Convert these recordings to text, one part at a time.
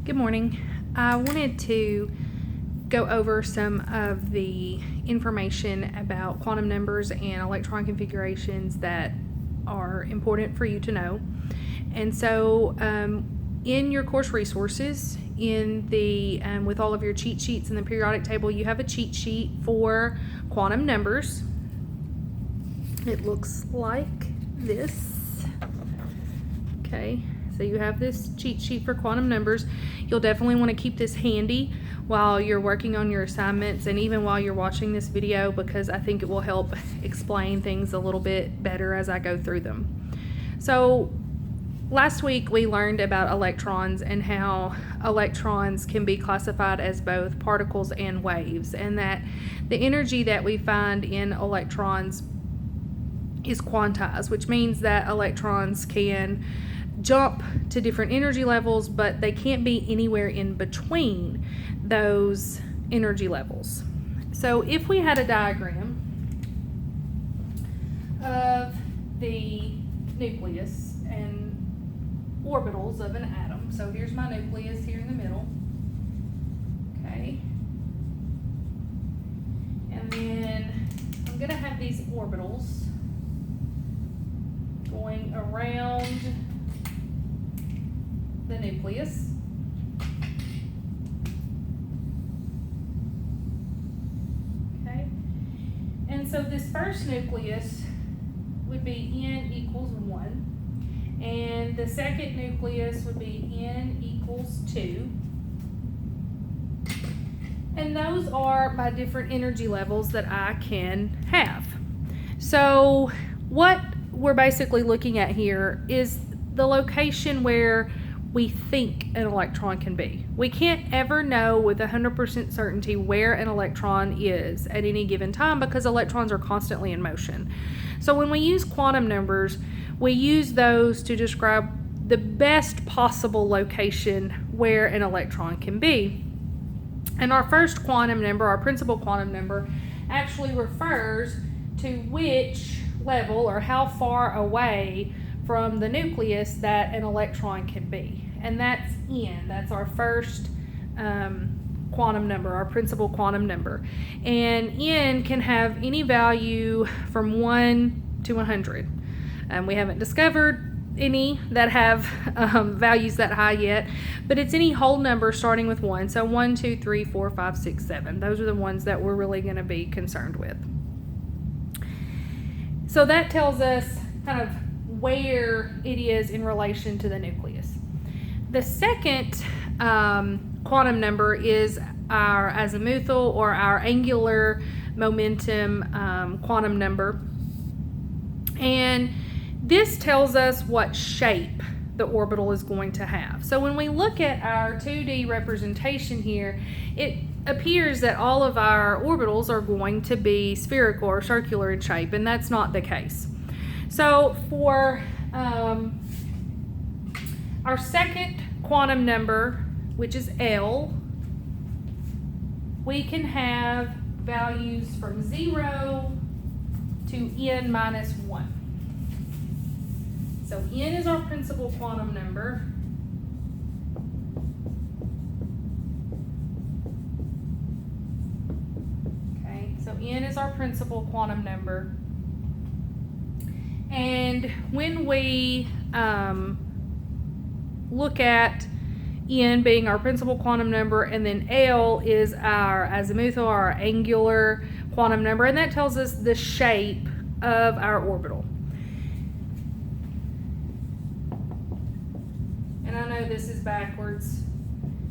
Good morning. I wanted to go over some of the information about quantum numbers and electron configurations that are important for you to know. And so in your course resources, in the with all of your cheat sheets in the periodic table, you have a cheat sheet for quantum numbers. It looks like this. Okay. So you have this cheat sheet for quantum numbers. You'll definitely want to keep this handy while you're working on your assignments and even while you're watching this video, because I think it will help explain things a little bit better as I go through them. So last week we learned about electrons and how electrons can be classified as both particles and waves, and that the energy that we find in electrons is quantized, which means that electrons can jump to different energy levels, but they can't be anywhere in between those energy levels. So if we had a diagram of the nucleus and orbitals of an atom, so here's my nucleus here in the middle, okay, and then I'm going to have these orbitals going around the nucleus. Okay, and so this first nucleus would be N equals 1, and the second nucleus would be N equals 2, and those are my different energy levels that I can have. So what we're basically looking at here is the location where we think an electron can be. We can't ever know with 100% certainty where an electron is at any given time because electrons are constantly in motion. So when we use quantum numbers, we use those to describe the best possible location where an electron can be. And our first quantum number, our principal quantum number, actually refers to which level or how far away from the nucleus that an electron can be. And that's N. That's our first quantum number, our principal quantum number. And N can have any value from 1 to 100. We haven't discovered any that have values that high yet, but it's any whole number starting with 1. So 1, 2, 3, 4, 5, 6, 7. Those are the ones that we're really going to be concerned with. So that tells us kind of where it is in relation to the nucleus. The second quantum number is our azimuthal or our angular momentum quantum number. And this tells us what shape the orbital is going to have. So when we look at our 2D representation here, it appears that all of our orbitals are going to be spherical or circular in shape, and that's not the case. So for our second quantum number, which is L, we can have values from 0 to N minus 1. So N is our principal quantum number. Okay, so N is our principal quantum number. And when we look at N being our principal quantum number, and then L is our azimuthal, our angular quantum number, and that tells us the shape of our orbital. And I know this is backwards,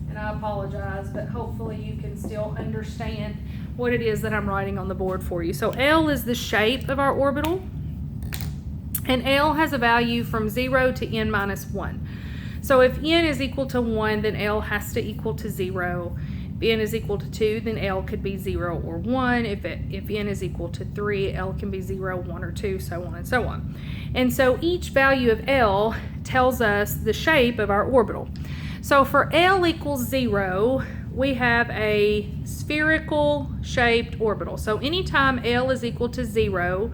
and I apologize, but hopefully you can still understand what it is that I'm writing on the board for you. So L is the shape of our orbital, and L has a value from 0 to N minus 1. So if N is equal to 1, then L has to equal to 0. If N is equal to 2, then L could be 0 or 1. If N is equal to 3, L can be 0, 1, or 2, so on and so on. And so each value of L tells us the shape of our orbital. So for L equals 0, we have a spherical shaped orbital. So anytime L is equal to 0,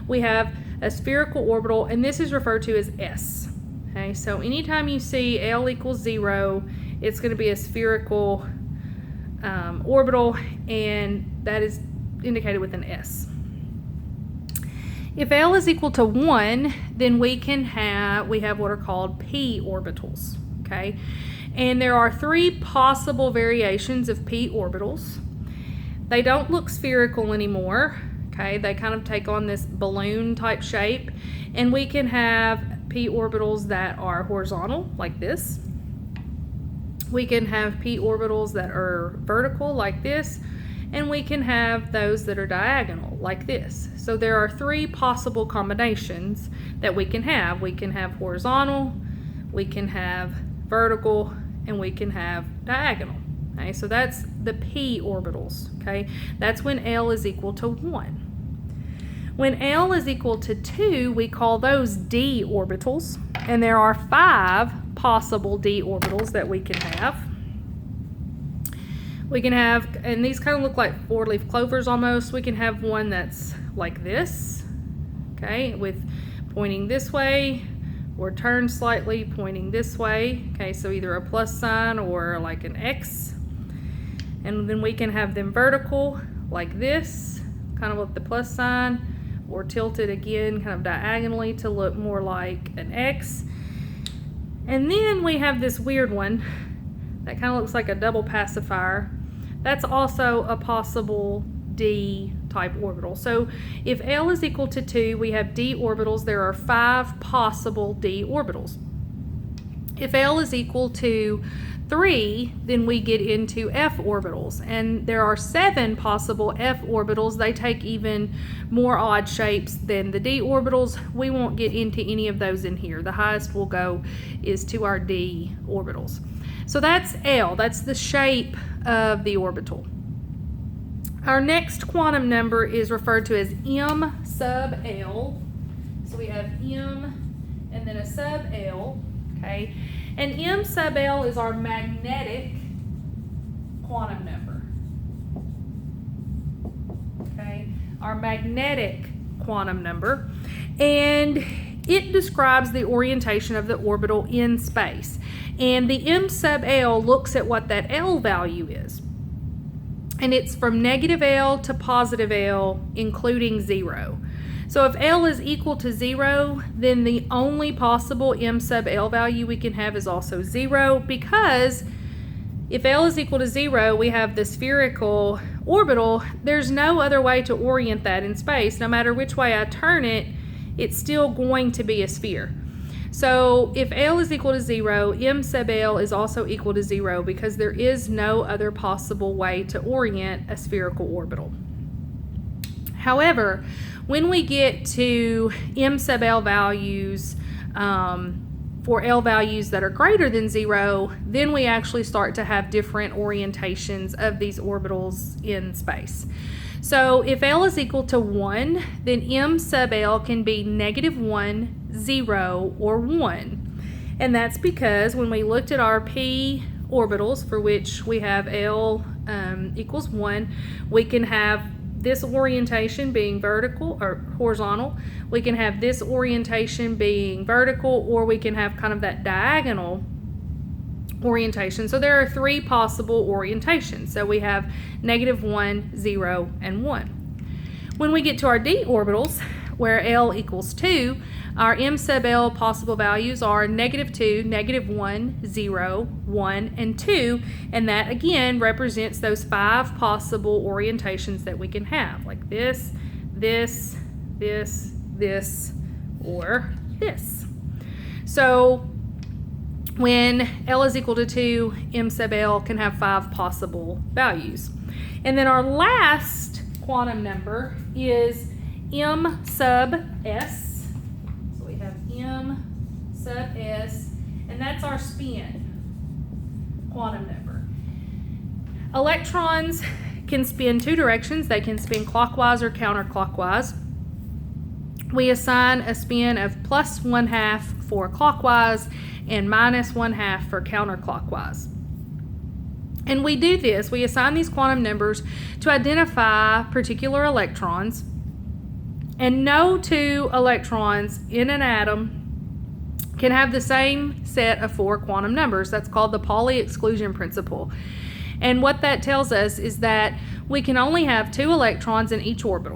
we have a spherical orbital, and this is referred to as S. Okay, so anytime you see L equals 0, it's going to be a spherical orbital, and that is indicated with an S. If L is equal to 1, then we have what are called p orbitals, okay? And there are 3 possible variations of p orbitals. They don't look spherical anymore, okay? They kind of take on this balloon type shape, and we can have p orbitals that are horizontal, like this. We can have p orbitals that are vertical, like this, and we can have those that are diagonal, like this. So there are 3 possible combinations that we can have. We can have horizontal, we can have vertical, and we can have diagonal. Okay, so that's the p orbitals. Okay, that's when L is equal to 1. When L is equal to 2, we call those d orbitals, and there are 5 possible d orbitals that we can have. We can have, and these kind of look like 4-leaf clovers almost. We can have one that's like this, okay, with pointing this way, or turned slightly pointing this way. Okay, so either a plus sign or like an X. And then we can have them vertical like this, kind of with the plus sign, or tilted again kind of diagonally to look more like an X. And then we have this weird one that kind of looks like a double pacifier. That's also a possible d type orbital. So if L is equal to 2, we have d orbitals. There are 5 possible d orbitals. If L is equal to 3, then we get into f orbitals, and there are 7 possible f orbitals. They take even more odd shapes than the d orbitals. We won't get into any of those in here. The highest we'll go is to our d orbitals. So that's L, that's the shape of the orbital. Our next quantum number is referred to as m sub L. So we have m and then a sub L, okay? And m sub L is our magnetic quantum number, okay? Our magnetic quantum number. And it describes the orientation of the orbital in space. And the m sub L looks at what that L value is. And it's from negative L to positive L, including 0. So if L is equal to 0, then the only possible m sub L value we can have is also 0, because if L is equal to 0, we have the spherical orbital. There's no other way to orient that in space. No matter which way I turn it, it's still going to be a sphere. So if L is equal to 0, m sub L is also equal to 0, because there is no other possible way to orient a spherical orbital. However, when we get to m sub L values, for L values that are greater than 0, then we actually start to have different orientations of these orbitals in space. So if L is equal to 1, then m sub L can be -1, 0, or 1. And that's because when we looked at our p orbitals, for which we have L equals 1, we can have this orientation being vertical or horizontal. We can have this orientation being vertical, or we can have kind of that diagonal orientation. So there are 3 possible orientations. So we have -1, 0, and 1. When we get to our d orbitals, where L equals 2, our m sub L possible values are -2, -1, 0, 1, and 2, and that again represents those 5 possible orientations that we can have, like this, this, this, this, or this. So when L is equal to 2, m sub L can have 5 possible values. And then our last quantum number is m sub S. So we have m sub S, and that's our spin quantum number. Electrons can spin 2 directions. They can spin clockwise or counterclockwise. We assign a spin of +1/2 for clockwise and -1/2 for counterclockwise. And we do this, we assign these quantum numbers to identify particular electrons, and no 2 electrons in an atom can have the same set of 4 quantum numbers. That's called the Pauli exclusion principle. And what that tells us is that we can only have 2 electrons in each orbital.